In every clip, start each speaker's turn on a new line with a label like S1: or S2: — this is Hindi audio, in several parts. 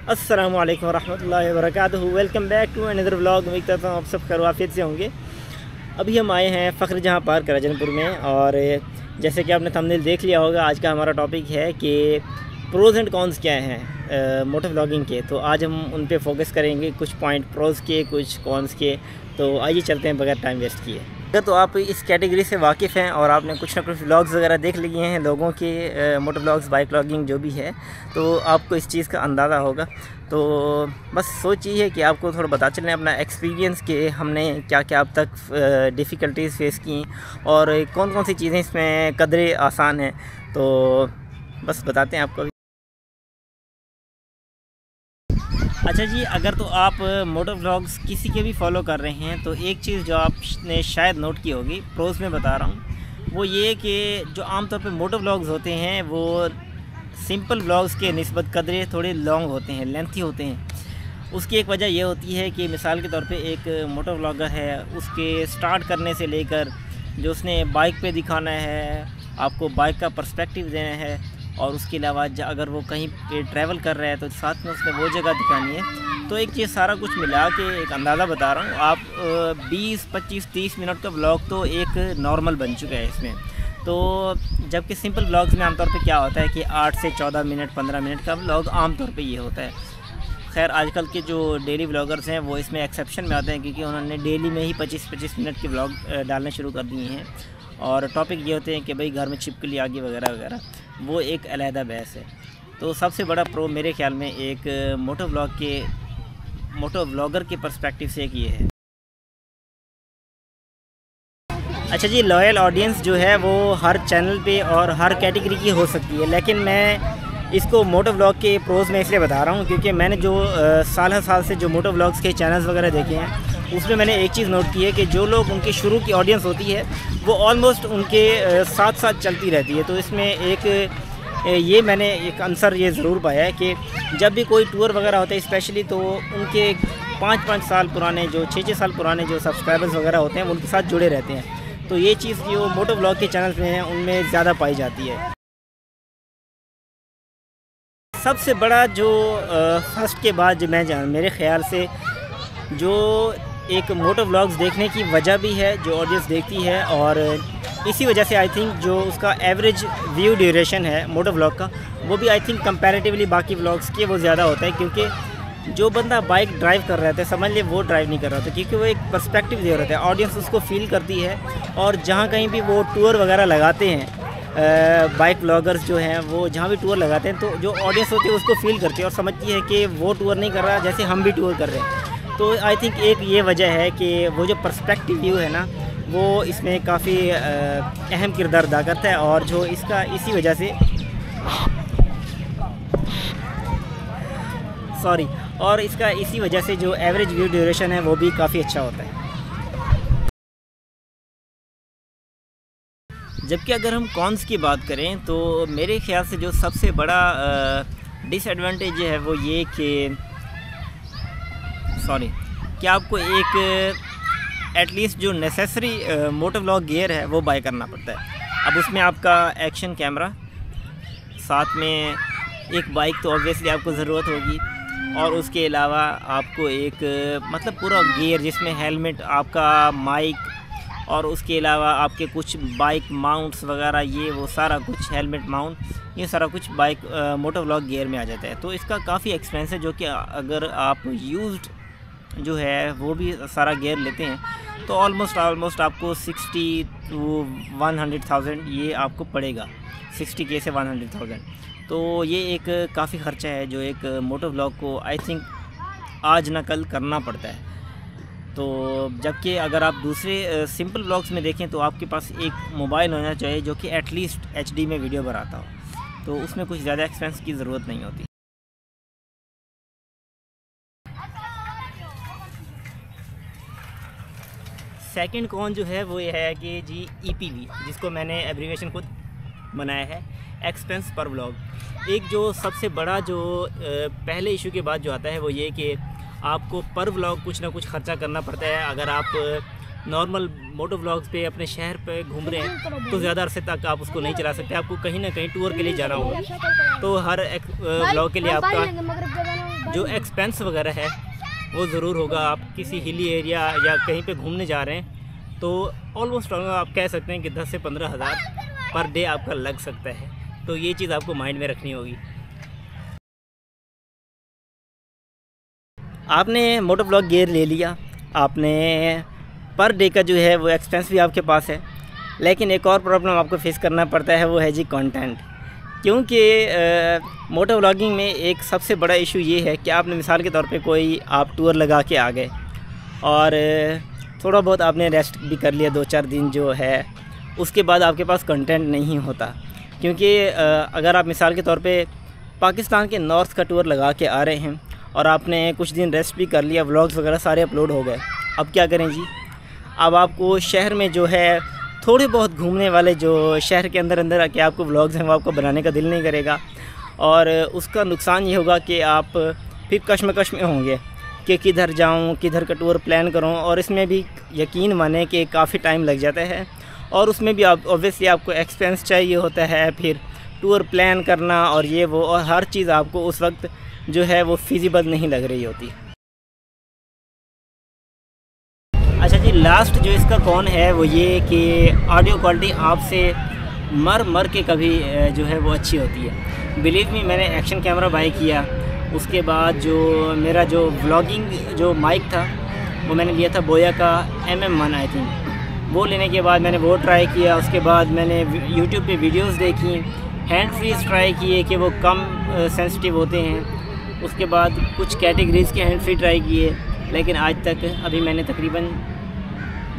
S1: अस्सलामु अलैकुम वरहमतुल्लाहि वबरकातुहू। Welcome back to another vlog. उम्मीद करता हूँ आप सब खैरियत से होंगे। अभी हम आए हैं फ़ख्र जहाँ पार्क राजनपुर में, और जैसे कि आपने थंबनेल देख लिया होगा, आज का हमारा टॉपिक है कि प्रोज़ एंड कॉन्स क्या हैं मोटो व्लॉगिंग के। तो आज हम उन पे फोकस करेंगे, कुछ पॉइंट प्रोज़ के, कुछ कॉन्स के। तो आइए चलते हैं बगैर टाइम वेस्ट किए। अगर तो आप इस कैटेगरी से वाकिफ़ हैं और आपने कुछ ना कुछ व्लॉग्स वगैरह देख लिए हैं लोगों के, मोटो व्लॉग्स, बाइक व्लॉगिंग जो भी है, तो आपको इस चीज़ का अंदाज़ा होगा। तो बस सोचिए कि आपको थोड़ा बता चलें अपना एक्सपीरियंस कि हमने क्या क्या अब तक डिफ़िकल्टीज़ फेस की और कौन कौन सी चीज़ें इसमें कदरे आसान हैं। तो बस बताते हैं आपको। अच्छा जी, अगर तो आप मोटो व्लॉग्स किसी के भी फॉलो कर रहे हैं तो एक चीज़ जो आपने शायद नोट की होगी, प्रोज़ में बता रहा हूँ, वो ये कि जो आमतौर पे मोटो व्लॉग्स होते हैं वो सिंपल व्लॉग्स के निस्बत कदरे थोड़े लॉन्ग होते हैं, लेंथी होते हैं। उसकी एक वजह ये होती है कि मिसाल के तौर पे एक मोटो व्लॉगर है, उसके स्टार्ट करने से लेकर जो उसने बाइक पे दिखाना है, आपको बाइक का पर्सपेक्टिव देना है, और उसके अलावा अगर वो कहीं पे ट्रैवल कर रहा है तो साथ में उसने वो जगह दिखानी है। तो एक चीज़ सारा कुछ मिला के एक अंदाज़ा बता रहा हूँ, आप 20, 25, 30 मिनट का व्लॉग तो एक नॉर्मल बन चुका है इसमें। तो जबकि सिंपल व्लॉग्स में आमतौर पे क्या होता है कि 8 से 14 मिनट, 15 मिनट का व्लॉग आमतौर पे ये होता है। खैर आजकल के जो डेली व्लॉगर्स हैं वो इसमें एक्सेप्शन में आते हैं, क्योंकि उन्होंने डेली में ही 25-25 मिनट के व्लॉग डालने शुरू कर दिए हैं। और टॉपिक ये होते हैं कि भाई घर में छिपकली आ गई वगैरह वगैरह, वो एक अलहदा बहस है। तो सबसे बड़ा प्रो मेरे ख्याल में एक मोटो व्लॉगर के पर्सपेक्टिव से एक ये है। अच्छा जी, लॉयल ऑडियंस जो है वो हर चैनल पे और हर कैटेगरी की हो सकती है, लेकिन मैं इसको मोटो व्लॉग के प्रोज़ में इसलिए बता रहा हूँ क्योंकि मैंने जो साल से जो मोटो व्लॉग्स के चैनल्स वगैरह देखे हैं, उसमें मैंने एक चीज़ नोट की है कि जो लोग उनके शुरू की ऑडियंस होती है वो ऑलमोस्ट उनके साथ साथ चलती रहती है। तो इसमें ये मैंने एक आंसर ये ज़रूर पाया है कि जब भी कोई टूर वगैरह होता है स्पेशली, तो उनके 5-5 साल पुराने, जो 6-6 साल पुराने जो सब्सक्राइबर्स वगैरह होते हैं वो उनके साथ जुड़े रहते हैं। तो ये चीज़ जो मोटो व्लॉग के चैनल्स में है उनमें ज़्यादा पाई जाती है। सबसे बड़ा जो फर्स्ट के बाद जो मेरे ख़्याल से जो एक मोटो व्लॉग्स देखने की वजह भी है, जो ऑडियंस देखती है, और इसी वजह से आई थिंक जो उसका एवरेज व्यू ड्यूरेशन है मोटो व्लॉग का, वो भी आई थिंक कंपैरेटिवली बाकी व्लॉग्स के वो ज़्यादा होता है। क्योंकि जो बंदा बाइक ड्राइव कर रहा था, समझ ले वो ड्राइव नहीं कर रहा था, क्योंकि वो एक पर्सपेक्टिव दे रहा था, ऑडियंस उसको फील करती है। और जहाँ कहीं भी वो टूर वगैरह लगाते हैं, बाइक व्लॉगर्स जो हैं वो जहाँ भी टूर लगाते हैं, तो जो ऑडियंस होती है उसको फील करती है और समझती है कि वो टूर नहीं कर रहा जैसे हम भी टूर कर रहे हैं। तो आई थिंक एक ये वजह है कि वो जो पर्सपेक्टिव व्यू है ना, वो इसमें काफ़ी अहम किरदार अदा करता है, और जो इसका इसी वजह से इसी वजह से जो एवरेज व्यू ड्यूरेशन है वो भी काफ़ी अच्छा होता है। जबकि अगर हम कॉन्स की बात करें तो मेरे ख़्याल से जो सबसे बड़ा डिसएडवांटेज है वो ये कि आपको एक एटलीस्ट जो नेसेसरी मोटो व्लॉग गियर है वो बाय करना पड़ता है। अब उसमें आपका एक्शन कैमरा, साथ में एक बाइक तो ऑब्वियसली आपको ज़रूरत होगी, और उसके अलावा आपको एक मतलब पूरा गियर जिसमें हेलमेट, आपका माइक, और उसके अलावा आपके कुछ बाइक माउंट्स वगैरह, ये वो सारा कुछ, हेलमेट माउंट, ये सारा कुछ बाइक मोटो व्लॉग गियर में आ जाता है। तो इसका काफ़ी एक्सपेंस है, जो कि अगर आप यूज्ड जो है वो भी सारा गियर लेते हैं तो ऑलमोस्ट आपको 60 to 100,000 ये आपको पड़ेगा, 60K से 100,000। तो ये एक काफ़ी ख़र्चा है जो एक मोटो व्लॉग को आई थिंक आज ना कल करना पड़ता है। तो जबकि अगर आप दूसरे सिंपल व्लॉग्स में देखें तो आपके पास एक मोबाइल होना चाहिए जो कि एटलीस्ट HD में वीडियो बनाता हो, तो उसमें कुछ ज़्यादा एक्सपेंस की ज़रूरत नहीं होती। सेकंड कॉन जो है वो ये है कि जी EPV, जिसको मैंने एब्रीविएशन खुद बनाया है, एक्सपेंस पर व्लॉग। एक जो सबसे बड़ा जो पहले इशू के बाद जो आता है वो ये कि आपको पर व्लॉग कुछ ना कुछ ख़र्चा करना पड़ता है। अगर आप नॉर्मल मोटो व्लॉग्स पे अपने शहर पे घूम रहे हैं तो ज़्यादा अरसे तक आप उसको नहीं चला सकते, आपको कहीं ना कहीं टूर के लिए जाना होगा। तो हर एक व्लॉग के लिए आपका जो एक्सपेंस वगैरह है वो ज़रूर होगा। आप किसी हिली एरिया या कहीं पे घूमने जा रहे हैं तो ऑलमोस्ट आप कह सकते हैं कि 10 से 15 हज़ार पर डे आपका लग सकता है। तो ये चीज़ आपको माइंड में रखनी होगी। आपने मोटो व्लॉग गियर ले लिया, आपने पर डे का जो है वो एक्सपेंस भी आपके पास है, लेकिन एक और प्रॉब्लम आपको फेस करना पड़ता है, वो है जी कंटेंट। क्योंकि मोटो व्लॉगिंग में एक सबसे बड़ा इशू ये है कि आपने मिसाल के तौर पे कोई आप टूर लगा के आ गए और थोड़ा बहुत आपने रेस्ट भी कर लिया 2-4 दिन जो है, उसके बाद आपके पास कंटेंट नहीं होता। क्योंकि अगर आप मिसाल के तौर पे पाकिस्तान के नॉर्थ का टूर लगा के आ रहे हैं और आपने कुछ दिन रेस्ट भी कर लिया, व्लॉग्स वगैरह सारे अपलोड हो गए, अब क्या करें जी? अब आपको शहर में जो है थोड़े बहुत घूमने वाले जो शहर के अंदर आके आपको व्लॉग्स हैं वो आपको बनाने का दिल नहीं करेगा, और उसका नुकसान ये होगा कि आप फिर कश्मकश में होंगे कि किधर जाऊं, किधर का टूर प्लान करूं। और इसमें भी यकीन माने कि काफ़ी टाइम लग जाता है, और उसमें भी आप ऑब्वियसली आपको एक्सपेंस चाहिए होता है, फिर टूर प्लान करना और ये वो, और हर चीज़ आपको उस वक्त जो है वो फिजिबल नहीं लग रही होती। अच्छा जी, लास्ट जो इसका कौन है वो ये कि ऑडियो क्वालिटी आपसे मर के कभी जो है वो अच्छी होती है। बिलीव मी, मैंने एक्शन कैमरा बाई किया, उसके बाद जो मेरा जो व्लॉगिंग जो माइक था वो मैंने लिया था बोया का MM1 आई थिंक। वो लेने के बाद मैंने वो ट्राई किया, उसके बाद मैंने यूट्यूब पे वीडियोस देखी, हैंड फ्रीज ट्राई किए कि वो कम सेंसिटिव होते हैं, उसके बाद कुछ कैटेगरीज़ के हैंड फ्री ट्राई किए, लेकिन आज तक अभी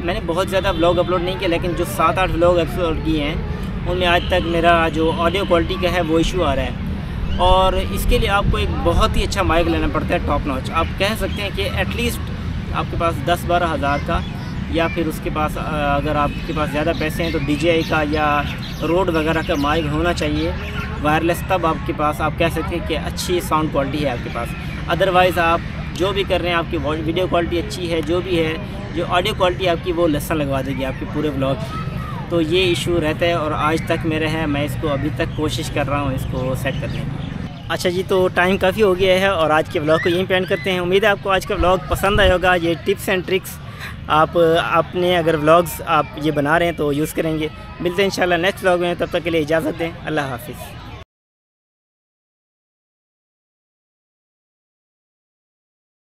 S1: मैंने बहुत ज़्यादा व्लॉग अपलोड नहीं किया, लेकिन जो 7-8 व्लॉग अपलोड किए हैं उनमें आज तक मेरा जो ऑडियो क्वालिटी का है वो इशू आ रहा है। और इसके लिए आपको एक बहुत ही अच्छा माइक लेना पड़ता है, टॉप नॉच। आप कह सकते हैं कि एटलीस्ट आपके पास 10-12 हज़ार का, या फिर उसके पास अगर आपके पास ज़्यादा पैसे हैं तो DJI का या रोड वगैरह का माइक होना चाहिए वायरलेस, तब आपके पास आप कह सकते हैं कि अच्छी साउंड क्वालिटी है आपके पास। अदरवाइज़ आप जो भी कर रहे हैं, आपकी वीडियो क्वालिटी अच्छी है, जो भी है, जो ऑडियो क्वालिटी आपकी वो लसन लगवा देगी आपके पूरे व्लॉग की। तो ये इशू रहता है और आज तक मेरा है, मैं इसको अभी तक कोशिश कर रहा हूँ इसको सेट करने की। अच्छा जी, तो टाइम काफ़ी हो गया है और आज के व्लॉग को यहीं पे एंड करते हैं। उम्मीद है आपको आज का व्लॉग पसंद आया होगा। ये टिप्स एंड ट्रिक्स आप अपने अगर व्लॉग्स आप ये बना रहे हैं तो यूज़ करेंगे। मिलते हैं इंशाल्लाह नेक्स्ट व्लॉग में, तब तक के लिए इजाज़त दें। अल्लाह हाफिज़।